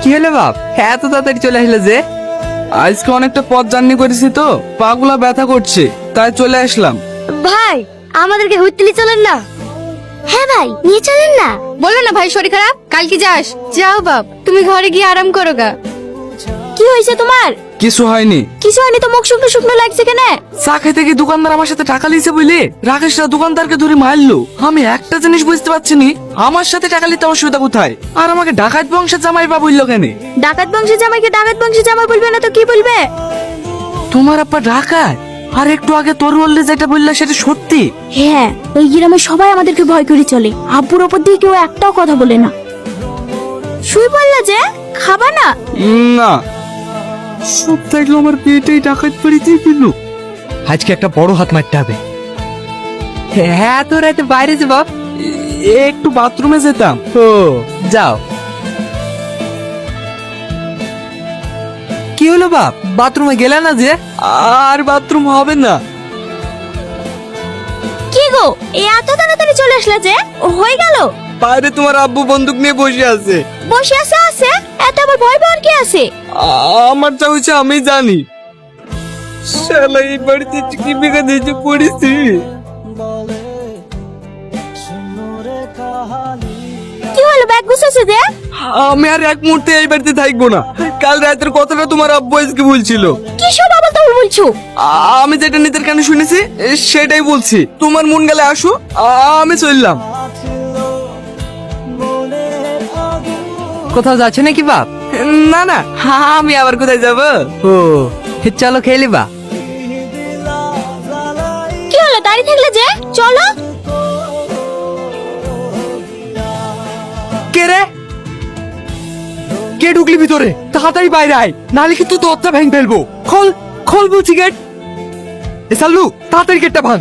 কি হলো বাপ, এত তাড়াতাড়ি চলে আসলে যে? আজকে অনেকটা পথ জার্নি করেছি তো, পাগুলা ব্যথা করছে, তাই চলে আসলাম। ভাই আমাদেরকে হুইটলি চলেন না। হ্যাঁ ভাই নিয়ে চলেন না। বলো না ভাই শরীর খারাপ, কালকে যাস। যাও বাপ, তুমি ঘরে গিয়ে আরাম করো গা। কি হয়েছে তোমার? কিছু হয়নি। কিছু হয়নি তো মুখ শুকনো শুকনো লাগছে কেন? চা খেতে গিয়ে দোকানদার আমার সাথে টাকা লিয়েছে বুঝলি, রাকেশরা দোকানদারকে ধরে মারলো। আমি একটা জিনিস বুঝতে পারছি নি, আমার সাথে টাকা নিতে অসুবিধা কোথায়, আর আমাকে ডাকাত বংশের জামাই বা বললো কেন? ডাকাত বংশের জামাইকে ডাকাত বংশের জামাই বলবে না তো কি বলবে? তোমার আব্বা ডাকাত? আর একটু আগে তোর বললে যেটা বললে সেটা সত্যি? হ্যাঁ, এই গ্রামে সবাই আমাদেরকে ভয় করে চলে। আব্বুর ওপর দিয়ে কেউ একটাও কথা বলে না। শুই বললা যে খাবা না? না, সব থাকলো আমার পেটেই ডাকাত পড়ে দিয়ে দিল। আজকে একটা বড় হাত মারতে হবে। হ্যাঁ, তো রাতে বাইরে যে বাপ। একটু বাথরুমে যেতাম। ও যাও। কি হলো বাপ, বাথরুমে গেলে না যে? আর বাথরুম হবে না। কি গো, এত তাড়াতাড়ি চলে আসলা যে? হয়ে গেল? বাইরে তোমার আব্বু বন্দুক নিয়ে বসে আছে। বসে আছে? এত আবার ভয় পাওয়ার কি আছে? আমার যা হয়েছে আমি জানি। শালা এই বাড়িতে কি বিঘা দিয়েছে পড়েছি। কি হলো, ব্যাগ গুছাছে যে? আমি আর এক মুহূর্তে এই বাড়িতে থাকবো না। কাল রাতের কথাটা তোমার আব্বু আজকে বলছিল। কি সব আবার তুমি বলছো? আমি যেটা নিজের কানে শুনেছি সেটাই বলছি। তোমার মন গেলে আসো, আমি চললাম। কোথাও যাচ্ছে নাকি বাপ? না না, আমি আবার কোথায় যাব? ও চলো খেলি বা। কি হলো, দাঁড়িয়ে থাকলে যে? চলো। কে রে? কে ঢুকলি ভিতরে? তাড়াতাড়ি বাইরে আয়, নাহলে কিন্তু দরজা ভেঙে ফেলবো। খোল খোল বলছি গেট। এ সাল্লু, তাড়াতাড়ি গেটটা ভাঙ।